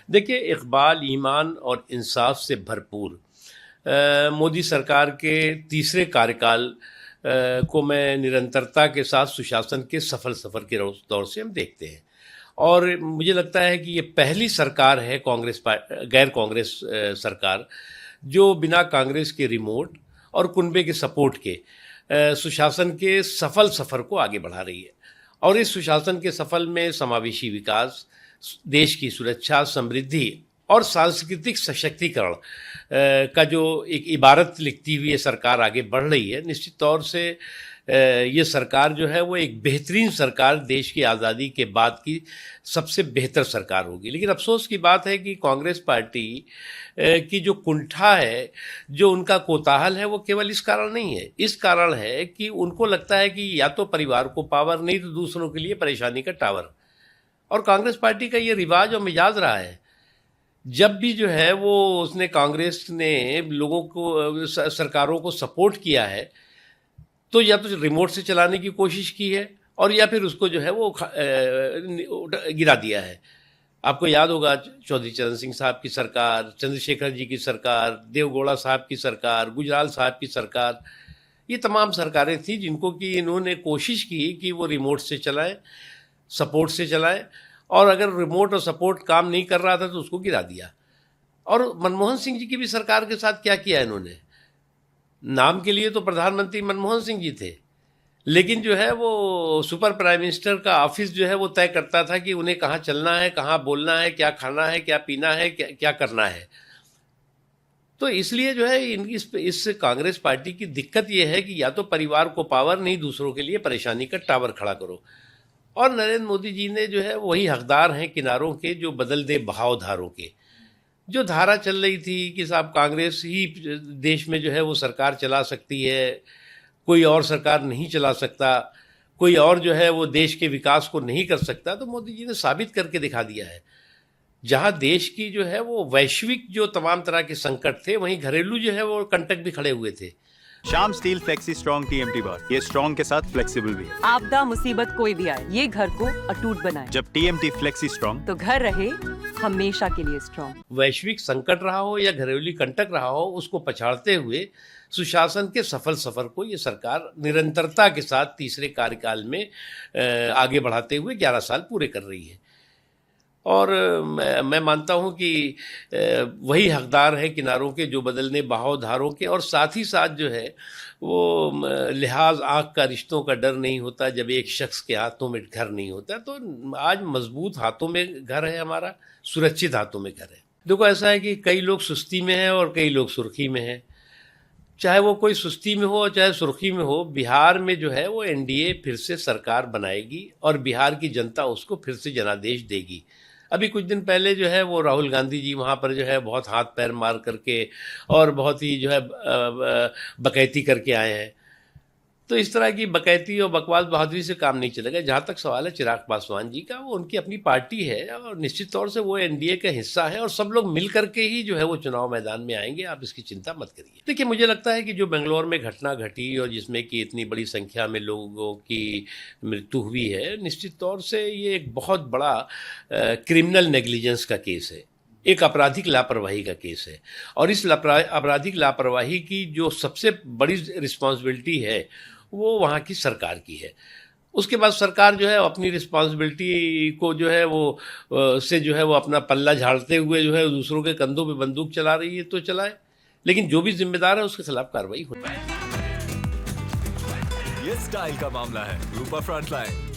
देखिए, इक़बाल, ईमान और इंसाफ से भरपूर मोदी सरकार के तीसरे कार्यकाल को मैं निरंतरता के साथ सुशासन के सफल सफ़र के दौर से हम देखते हैं। और मुझे लगता है कि ये पहली सरकार है गैर कांग्रेस सरकार जो बिना कांग्रेस के रिमोट और कुनबे के सपोर्ट के सुशासन के सफल सफ़र को आगे बढ़ा रही है। और इस सुशासन के सफल में समावेशी विकास, देश की सुरक्षा, समृद्धि और सांस्कृतिक सशक्तिकरण का जो एक इबारत लिखती हुई ये सरकार आगे बढ़ रही है, निश्चित तौर से ये सरकार जो है वो एक बेहतरीन सरकार, देश की आज़ादी के बाद की सबसे बेहतर सरकार होगी। लेकिन अफसोस की बात है कि कांग्रेस पार्टी की जो कुंठा है, जो उनका कोताहल है, वो केवल इस कारण नहीं है। इस कारण है कि उनको लगता है कि या तो परिवार को पावर, नहीं तो दूसरों के लिए परेशानी का टावर। और कांग्रेस पार्टी का ये रिवाज और मिजाज रहा है, जब भी जो है वो उसने कांग्रेस ने लोगों को, सरकारों को सपोर्ट किया है, तो या तो रिमोट से चलाने की कोशिश की है और या फिर उसको जो है वो गिरा दिया है। आपको याद होगा चौधरी चरण सिंह साहब की सरकार, चंद्रशेखर जी की सरकार, देवगौड़ा साहब की सरकार, गुजराल साहब की सरकार, ये तमाम सरकारें थी जिनको कि इन्होंने कोशिश की कि वो रिमोट से चलाएं, सपोर्ट से चलाएं, और अगर रिमोट और सपोर्ट काम नहीं कर रहा था तो उसको गिरा दिया। और मनमोहन सिंह जी की भी सरकार के साथ क्या किया इन्होंने? नाम के लिए तो प्रधानमंत्री मनमोहन सिंह जी थे, लेकिन जो है वो सुपर प्राइम मिनिस्टर का ऑफिस जो है वो तय करता था कि उन्हें कहाँ चलना है, कहाँ बोलना है, क्या खाना है, क्या पीना है, क्या करना है। तो इसलिए जो है इस कांग्रेस पार्टी की दिक्कत ये है कि या तो परिवार को पावर, नहीं दूसरों के लिए परेशानी का टावर खड़ा करो। और नरेंद्र मोदी जी ने जो है वही हकदार हैं किनारों के, जो बदल दे बहाव धारों के। जो धारा चल रही थी कि साहब कांग्रेस ही देश में जो है वो सरकार चला सकती है, कोई और सरकार नहीं चला सकता, कोई और जो है वो देश के विकास को नहीं कर सकता, तो मोदी जी ने साबित करके दिखा दिया है। जहां देश की जो है वो वैश्विक जो तमाम तरह के संकट थे, वहीं घरेलू जो है वो कंटक भी खड़े हुए थे। Shyam steel flexi strong TMT बार, ये स्ट्रॉन्ग के साथ फ्लेक्सिबल भी है। आपदा मुसीबत कोई भी आए, ये घर को अटूट बनाए। जब टीएमटी फ्लेक्सी स्ट्रॉन्ग, तो घर रहे हमेशा के लिए स्ट्रॉन्ग। वैश्विक संकट रहा हो या घरेलू कंटक रहा हो, उसको पछाड़ते हुए सुशासन के सफल सफर को ये सरकार निरंतरता के साथ तीसरे कार्यकाल में आगे बढ़ाते हुए 11 साल पूरे कर रही है। और मैं मानता हूं कि वही हकदार हैं किनारों के, जो बदलने बहाव धारों के। और साथ ही साथ जो है वो लिहाज आँख का, रिश्तों का डर नहीं होता जब एक शख्स के हाथों में घर नहीं होता। तो आज मजबूत हाथों में घर है हमारा, सुरक्षित हाथों में घर है। देखो, ऐसा है कि कई लोग सुस्ती में हैं और कई लोग सुर्खी में हैं। चाहे वो कोई सुस्ती में हो और चाहे सुर्खी में हो, बिहार में जो है वो एनडीए फिर से सरकार बनाएगी और बिहार की जनता उसको फिर से जनादेश देगी। अभी कुछ दिन पहले जो है वो राहुल गांधी जी वहाँ पर जो है बहुत हाथ पैर मार करके और बहुत ही जो है बकैती करके आए हैं। तो इस तरह की बकैती और बकवास बहादुरी से काम नहीं चलेगा। जहाँ तक सवाल है चिराग पासवान जी का, वो उनकी अपनी पार्टी है और निश्चित तौर से वो एनडीए का हिस्सा है और सब लोग मिल करके ही जो है वो चुनाव मैदान में आएंगे। आप इसकी चिंता मत करिए। देखिए, मुझे लगता है कि जो बेंगलोर में घटना घटी और जिसमें कि इतनी बड़ी संख्या में लोगों की मृत्यु हुई है, निश्चित तौर से ये एक बहुत बड़ा क्रिमिनल नेग्लिजेंस का केस है, एक आपराधिक लापरवाही का केस है। और इस आपराधिक लापरवाही की जो सबसे बड़ी रिस्पॉन्सिबिलिटी है वो वहाँ की सरकार की है। उसके बाद सरकार जो है अपनी रिस्पॉन्सिबिलिटी को जो है वो से जो है वो अपना पल्ला झाड़ते हुए जो है दूसरों के कंधों पे बंदूक चला रही है, तो चलाए, लेकिन जो भी जिम्मेदार है उसके खिलाफ कार्रवाई होती है। ये स्टाइल का मामला है, रूपा फ्रंटलाइन।